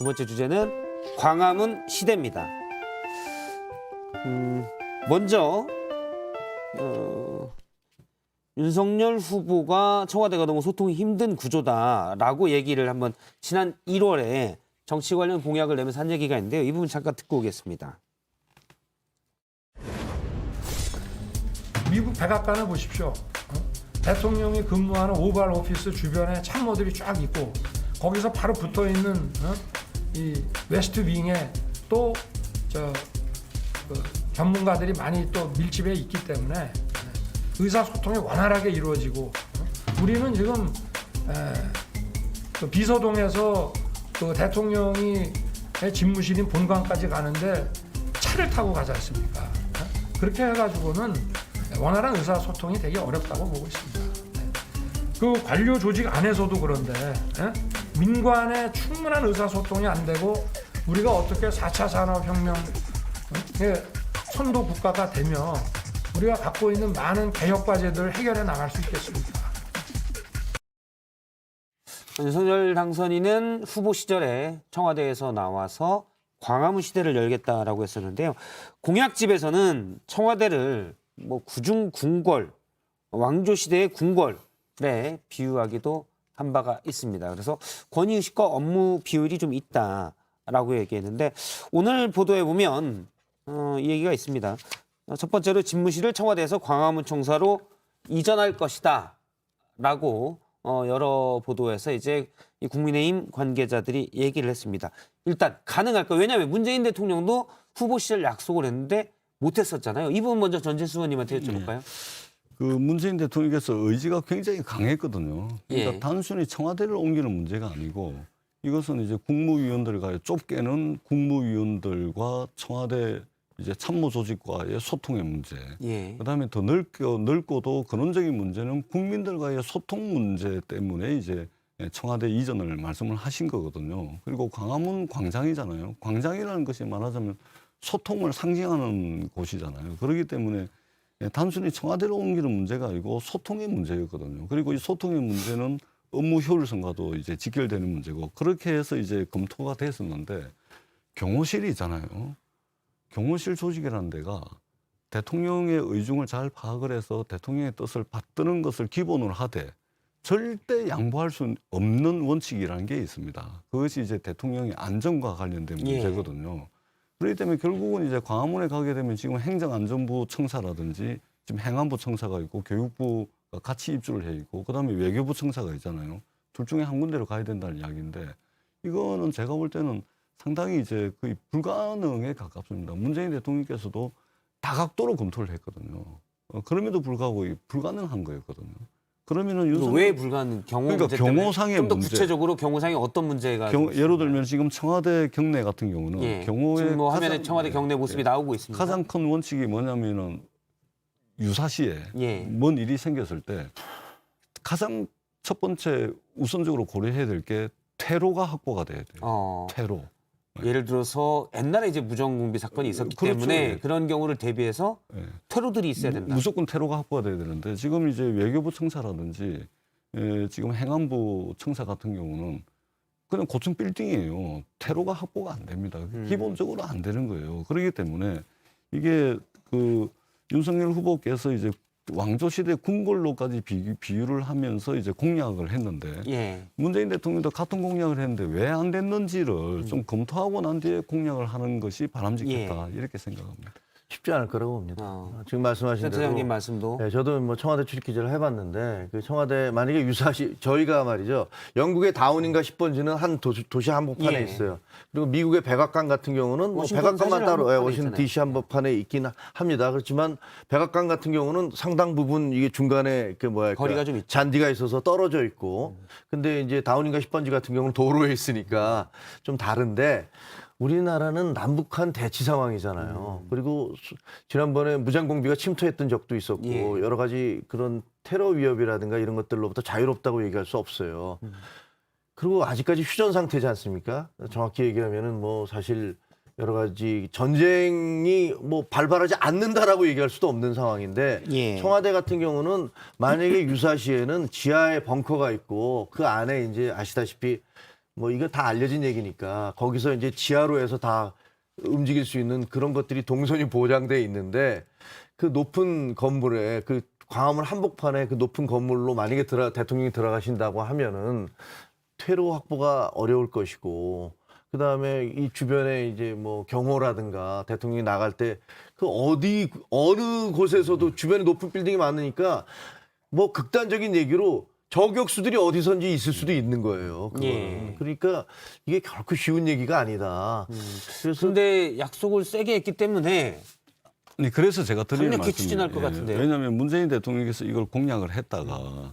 두 번째 주제는 광화문 시대입니다. 먼저 윤석열 후보가 청와대가 너무 소통이 힘든 구조다라고 얘기를 한번 지난 1월에 정치 관련 공약을 내면서 한 얘기가 있는데요. 이 부분 잠깐 듣고 오겠습니다. 미국 백악관을 보십시오. 대통령이 근무하는 오발 오피스 주변에 참모들이 쫙 있고 거기서 바로 붙어 있는 이 웨스트 윙에 또 전문가들이 많이 또 밀집해 있기 때문에 의사소통이 원활하게 이루어지고 우리는 지금 그 비서동에서 그 대통령이 집무실인 본관까지 가는데 차를 타고 가지 않습니까? 그렇게 해가지고는 원활한 의사소통이 되게 어렵다고 보고 있습니다. 그 관료 조직 안에서도 그런데 민관의 충분한 의사소통이 안 되고 우리가 어떻게 4차 산업혁명의 선도 국가가 되며 우리가 갖고 있는 많은 개혁 과제들을 해결해 나갈 수 있겠습니까? 윤석열 당선인은 후보 시절에 청와대에서 나와서 광화문 시대를 열겠다라고 했었는데요. 공약집에서는 청와대를 뭐 구중궁궐, 왕조시대의 궁궐에 비유하기도 한 바가 있습니다. 그래서 권위의식과 업무 비율이 좀 있다라고 얘기했는데 오늘 보도에 보면 이 얘기가 있습니다. 첫 번째로 집무실을 청와대에서 광화문 청사로 이전할 것이다라고 여러 보도에서 이제 이 국민의힘 관계자들이 얘기를 했습니다. 일단 가능할까? 왜냐하면 문재인 대통령도 후보 시절 약속을 했는데 못했었잖아요. 이 부분 먼저 전진수 의원님한테 여쭤볼까요? 그 문재인 대통령께서 의지가 굉장히 강했거든요. 그러니까 예. 단순히 청와대를 옮기는 문제가 아니고 이것은 이제 국무위원들과의 좁게는 국무위원들과 청와대 이제 참모 조직과의 소통의 문제. 예. 그다음에 더 넓고도 근원적인 문제는 국민들과의 소통 문제 때문에 이제 청와대 이전을 말씀을 하신 거거든요. 그리고 광화문 광장이잖아요. 광장이라는 것이 말하자면 소통을 상징하는 곳이잖아요. 그렇기 때문에 단순히 청와대로 옮기는 문제가 아니고 소통의 문제였거든요. 그리고 이 소통의 문제는 업무 효율성과도 이제 직결되는 문제고 그렇게 해서 이제 검토가 됐었는데 경호실이 있잖아요. 경호실 조직이라는 데가 대통령의 의중을 잘 파악을 해서 대통령의 뜻을 받드는 것을 기본으로 하되 절대 양보할 수 없는 원칙이라는 게 있습니다. 그것이 이제 대통령의 안전과 관련된 문제거든요. 그렇기 때문에 결국은 이제 광화문에 가게 되면 지금 행정안전부 청사라든지 지금 행안부 청사가 있고 교육부가 같이 입주를 해 있고 그다음에 외교부 청사가 있잖아요. 둘 중에 한 군데로 가야 된다는 이야기인데 이거는 제가 볼 때는 상당히 이제 거의 불가능에 가깝습니다. 문재인 대통령께서도 다각도로 검토를 했거든요. 그럼에도 불구하고 불가능한 거였거든요. 그러면은 왜 불가능? 경호 그러니까 문제 때문에 경호상의 좀 더 문제. 구체적으로 경호상에 어떤 문제가 예를 들면 지금 청와대 경내 같은 경우는 예. 경호의 지금 뭐 화면에 가장- 청와대 경내 모습이 나오고 있습니다. 가장 큰 원칙이 뭐냐면은 유사시에 예. 뭔 일이 생겼을 때 가장 첫 번째 우선적으로 고려해야 될 게 퇴로가 확보가 돼야 돼요. 퇴로. 예를 들어서 옛날에 이제 무정공비 사건이 있었기 그렇죠. 때문에 예. 그런 경우를 대비해서 예. 퇴로들이 있어야 된다. 무조건 퇴로가 확보가 돼야 되는데 지금 이제 외교부 청사라든지 지금 행안부 청사 같은 경우는 그냥 고층 빌딩이에요. 퇴로가 확보가 안 됩니다. 기본적으로 안 되는 거예요. 그렇기 때문에 이게 그 윤석열 후보께서 이제 왕조시대 궁궐로까지 비유를 하면서 이제 공약을 했는데 예. 문재인 대통령도 같은 공약을 했는데 왜 안 됐는지를 좀 검토하고 난 뒤에 공약을 하는 것이 바람직했다 이렇게 생각합니다. 쉽지 않을 거라고 봅니다. 지금 말씀하신 대로 센터장님 말씀도 네, 저도 뭐 청와대 출입 기자를 해봤는데 그 청와대 만약에 유사시 저희가 말이죠 영국의 다운인가 10번지는 한 도시 한복판에 예. 있어요. 그리고 미국의 백악관 같은 경우는 뭐 워싱턴 백악관만 사실 따로 한복판에 워싱턴 있잖아요. DC 한복판에 있긴 합니다. 그렇지만 백악관 같은 경우는 상당 부분 이게 중간에 그 뭐야 거리가 좀 있죠. 잔디가 있어서 떨어져 있고 근데 이제 다운인가 10번지 같은 경우는 도로에 있으니까 좀 다른데. 우리나라는 남북한 대치 상황이잖아요. 그리고 지난번에 무장공비가 침투했던 적도 있었고 예. 여러 가지 그런 테러 위협이라든가 이런 것들로부터 자유롭다고 얘기할 수 없어요. 그리고 아직까지 휴전 상태지 않습니까? 정확히 얘기하면은 뭐 사실 여러 가지 전쟁이 뭐 발발하지 않는다라고 얘기할 수도 없는 상황인데 예. 청와대 같은 경우는 만약에 유사시에는 지하에 벙커가 있고 그 안에 이제 아시다시피 뭐 이거 다 알려진 얘기니까 거기서 이제 지하로 해서 다 움직일 수 있는 그런 것들이 동선이 보장돼 있는데 그 높은 건물에 그 광화문 한복판에 그 높은 건물로 만약에 대통령이 들어가신다고 하면은 퇴로 확보가 어려울 것이고 그다음에 이 주변에 이제 뭐 경호라든가 대통령이 나갈 때 그 어느 곳에서도 주변에 높은 빌딩이 많으니까 뭐 극단적인 얘기로 저격수들이 어디선지 있을 수도 있는 거예요. 그거는. 예. 그러니까 이게 결코 쉬운 얘기가 아니다. 그래서 근데 약속을 세게 했기 때문에 네, 그래서 제가 드리는 강력히 말씀이 추진할 것 같은데요. 왜냐하면 문재인 대통령께서 이걸 공약을 했다가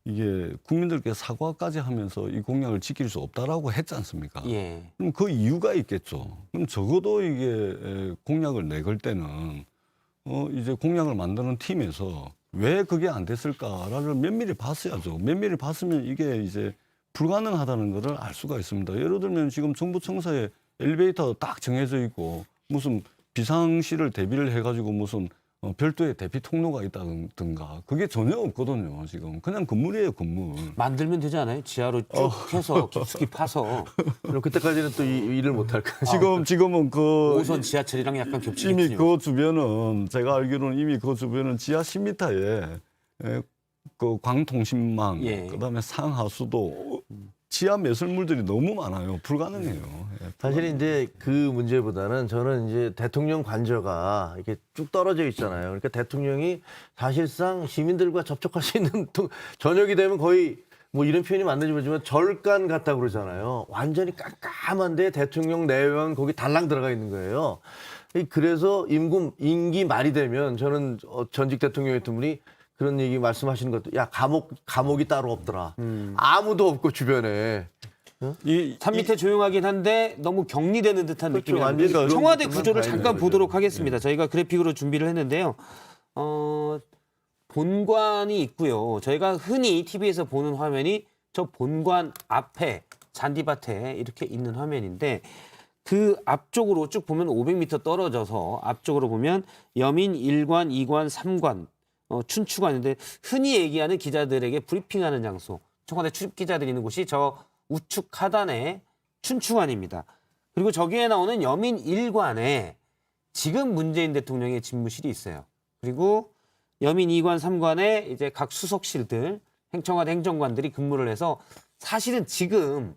이게 국민들께 사과까지 하면서 이 공약을 지킬 수 없다라고 했지 않습니까? 예. 그럼 그 이유가 있겠죠. 그럼 적어도 이게 공약을 내걸 때는 이제 공약을 만드는 팀에서 왜 그게 안 됐을까를 면밀히 봤어야죠. 면밀히 봤으면 이게 이제 불가능하다는 것을 알 수가 있습니다. 예를 들면 지금 정부 청사에 엘리베이터 딱 정해져 있고 무슨 비상시를 대비를 해가지고 무슨 별도의 대피 통로가 있다든가 그게 전혀 없거든요. 지금 그냥 건물이에요, 건물. 만들면 되지 않아요? 지하로 쭉 해서 깊숙이 파서 그럼 그때까지는 또 일을 못 할까요? 지금은 그 5호선 지하철이랑 약간 이미 겹치겠군요. 그 주변은 제가 알기로는 이미 그 주변은 지하 10m에 그 광통신망, 예. 그다음에 상하수도, 지하 매설물들이 너무 많아요. 불가능해요. 예. 사실 이제 그 문제보다는 저는 이제 대통령 관저가 이렇게 쭉 떨어져 있잖아요. 그러니까 대통령이 사실상 시민들과 접촉할 수 있는 저녁이 되면 거의 뭐 이런 표현이 맞는지 모르지만 절간 같다 그러잖아요. 완전히 깜깜한데 대통령 내외원 거기 달랑 들어가 있는 거예요. 그래서 임기 말이 되면 저는 전직 대통령이었던 분이 그런 얘기 말씀하시는 것도 야 감옥이 따로 없더라. 아무도 없고 주변에. 산 밑에 조용하긴 한데 너무 격리되는 듯한 그렇죠. 느낌이 나는데 완전히 청와대 그런 구조를 것들만 잠깐 봐야 보도록 되는 하겠습니다. 저희가 그래픽으로 준비를 했는데요. 본관이 있고요. 저희가 흔히 TV에서 보는 화면이 저 본관 앞에 잔디밭에 이렇게 있는 화면인데 그 앞쪽으로 쭉 보면 500m 떨어져서 앞쪽으로 보면 여민 1관, 2관, 3관 춘추가 있는데 흔히 얘기하는 기자들에게 브리핑하는 장소 청와대 출입 기자들이 있는 곳이 저 우측 하단에 춘추관입니다. 그리고 저기에 나오는 여민 1관에 지금 문재인 대통령의 집무실이 있어요. 그리고 여민 2관, 3관에 이제 각 수석실들, 청와대 행정관들이 근무를 해서 사실은 지금은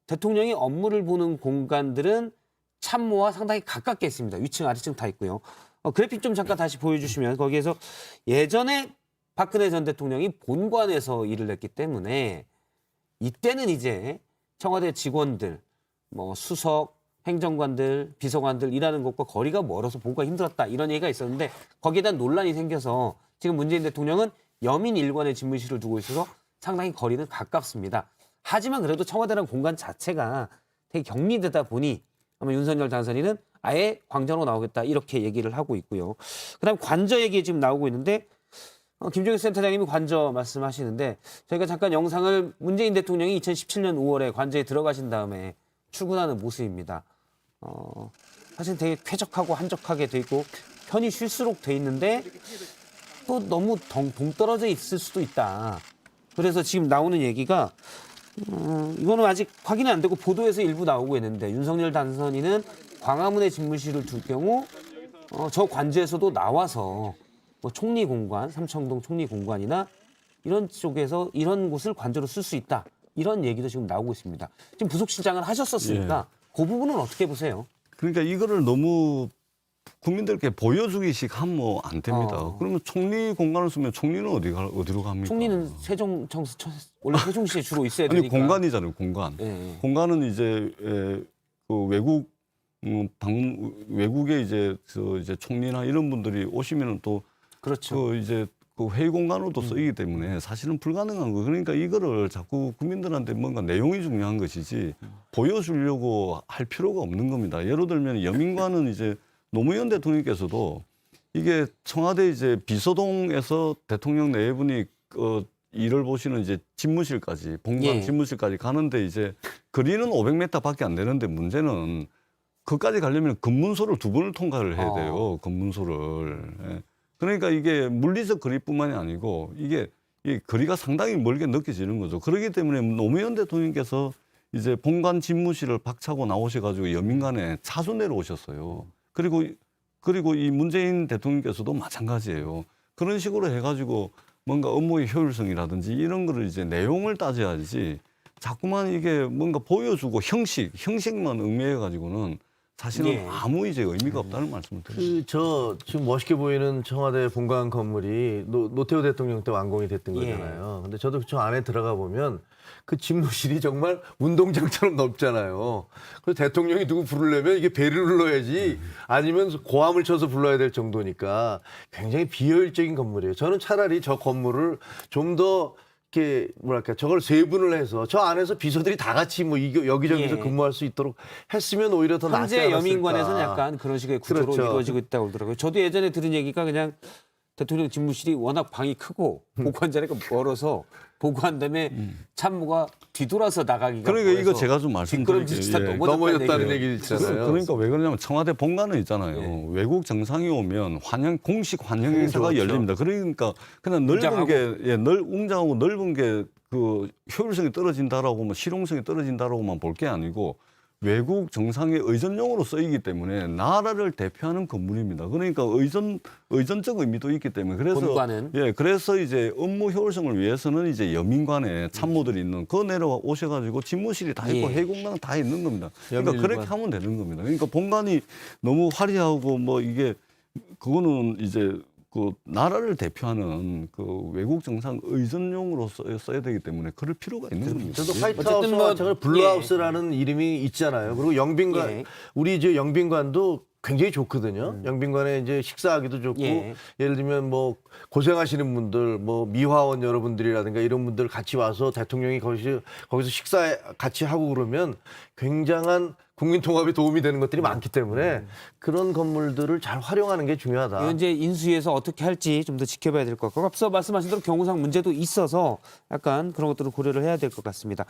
대통령이 업무를 보는 공간들은 참모와 상당히 가깝게 있습니다. 위층, 아래층 다 있고요. 그래픽 좀 잠깐 다시 보여주시면 거기에서 예전에 박근혜 전 대통령이 본관에서 일을 했기 때문에 이때는 이제 청와대 직원들, 뭐 수석, 행정관들, 비서관들 일하는 것과 거리가 멀어서 보기가 힘들었다 이런 얘기가 있었는데 거기에 대한 논란이 생겨서 지금 문재인 대통령은 여민 1관에 집무실을 두고 있어서 상당히 거리는 가깝습니다. 하지만 그래도 청와대라는 공간 자체가 되게 격리되다 보니 아마 윤석열 당선인은 아예 광장으로 나오겠다 이렇게 얘기를 하고 있고요. 그다음 관저 얘기 지금 나오고 있는데 김종인 센터장님이 관저 말씀하시는데 저희가 잠깐 영상을 문재인 대통령이 2017년 5월에 관저에 들어가신 다음에 출근하는 모습입니다. 사실 되게 쾌적하고 한적하게 돼 있고 편히 쉴수록 돼 있는데 또 너무 동떨어져 있을 수도 있다. 그래서 지금 나오는 얘기가 이거는 아직 확인은 안 되고 보도에서 일부 나오고 있는데 윤석열 당선인은 광화문에 집무실을 둘 경우 저 관저에서도 나와서 뭐 총리공관, 삼청동 총리공관이나 이런 쪽에서 이런 곳을 관저로 쓸 수 있다. 이런 얘기도 지금 나오고 있습니다. 지금 부속실장을 하셨었으니까 그 부분은 어떻게 보세요? 그러니까 이거를 너무 국민들께 보여주기식 하면 안 됩니다. 그러면 총리 공간을 쓰면 총리는 어디로 갑니까? 총리는 원래 세종시에 주로 있어야 아니 되니까. 공간이잖아요, 공간. 예. 공간은 이제 그 외국에 이제 이제 총리나 이런 분들이 오시면은 또 그렇죠. 이제 그 회의 공간으로도 쓰이기 때문에 사실은 불가능한 거. 그러니까 이거를 자꾸 국민들한테 뭔가 내용이 중요한 것이지 보여주려고 할 필요가 없는 겁니다. 예를 들면 여민관은 이제 노무현 대통령께서도 이게 청와대 이제 비서동에서 대통령 네 분이 일을 보시는 이제 집무실까지 본관 예. 집무실까지 가는데 이제 거리는 500m밖에 안 되는데 문제는 그까지 가려면 검문소를 2번을 통과를 해야 돼요. 검문소를. 예. 그러니까 이게 물리적 거리뿐만이 아니고 이게 이 거리가 상당히 멀게 느껴지는 거죠. 그렇기 때문에 노무현 대통령께서 이제 본관 집무실을 박차고 나오셔가지고 여민간에 차수 내려오셨어요. 그리고 이 문재인 대통령께서도 마찬가지예요. 그런 식으로 해가지고 뭔가 업무의 효율성이라든지 이런 거를 이제 내용을 따져야지 자꾸만 이게 뭔가 보여주고 형식만 얽매여가지고는 사실은 예. 아무 이제 의미가 없다는 말씀을 드립니다. 저 지금 멋있게 보이는 청와대 본관 건물이 노태우 대통령 때 완공이 됐던 예. 거잖아요. 근데 저도 저 안에 들어가 보면 그 집무실이 정말 운동장처럼 넓잖아요. 그래서 대통령이 누구 부르려면 이게 배를 눌러야지 아니면 고함을 쳐서 불러야 될 정도니까 굉장히 비효율적인 건물이에요. 저는 차라리 저 건물을 좀 더 이렇게 뭐랄까 저걸 세분을 해서 저 안에서 비서들이 다 같이 뭐 여기저기서 예. 근무할 수 있도록 했으면 오히려 더 낫지 현재 않았을까. 여민관에서는 약간 그런 식의 구조로 그렇죠. 이루어지고 있다고 그러더라고요. 저도 예전에 들은 얘기가 그냥 대통령 집무실이 워낙 방이 크고 보관 자리가 멀어서 보고한 다음에 참모가 뒤돌아서 나가기가 그러니까 이거 뭐해서 제가 좀 말씀드릴게요. 뒷걸음질 치다 예. 넘어졌다는 얘기예요. 얘기 있잖아요. 그러니까 왜 그러냐면 청와대 본관은 있잖아요. 예. 외국 정상이 오면 공식 환영 행사가 좋죠. 열립니다. 그러니까 그냥 넓은 웅장하고. 게 웅장하고 넓은 게 그 효율성이 떨어진다라고 실용성이 떨어진다라고만 볼 게 아니고 외국 정상의 의전용으로 쓰이기 때문에 나라를 대표하는 건물입니다. 그러니까 의전적 의미도 있기 때문에 본관은? 그래서 이제 업무 효율성을 위해서는 이제 여민관에 참모들이 있는 그 내려오셔가지고 집무실이 다 있고 예. 해군당 다 있는 겁니다. 그러니까 여민관. 그렇게 하면 되는 겁니다. 그러니까 본관이 너무 화려하고 뭐 이게 그거는 이제 그 나라를 대표하는 그 외국 정상 의전용으로 써야 되기 때문에 그럴 필요가 있는 겁니다. 저도 예. 화이트하우스와 어쨌든 뭐, 마찬가지로 블루하우스라는 이름이 있잖아요. 그리고 영빈관, 예. 우리 이제 영빈관도 굉장히 좋거든요. 영빈관에 이제 식사하기도 좋고 예. 예를 들면 뭐 고생하시는 분들, 뭐 미화원 여러분들이라든가 이런 분들 같이 와서 대통령이 거기서 식사 같이 하고 그러면 굉장한 국민 통합에 도움이 되는 것들이 많기 때문에 그런 건물들을 잘 활용하는 게 중요하다. 이건 이제 인수위에서 어떻게 할지 좀 더 지켜봐야 될 것 같고 앞서 말씀하신 대로 경호상 문제도 있어서 약간 그런 것들을 고려를 해야 될 것 같습니다.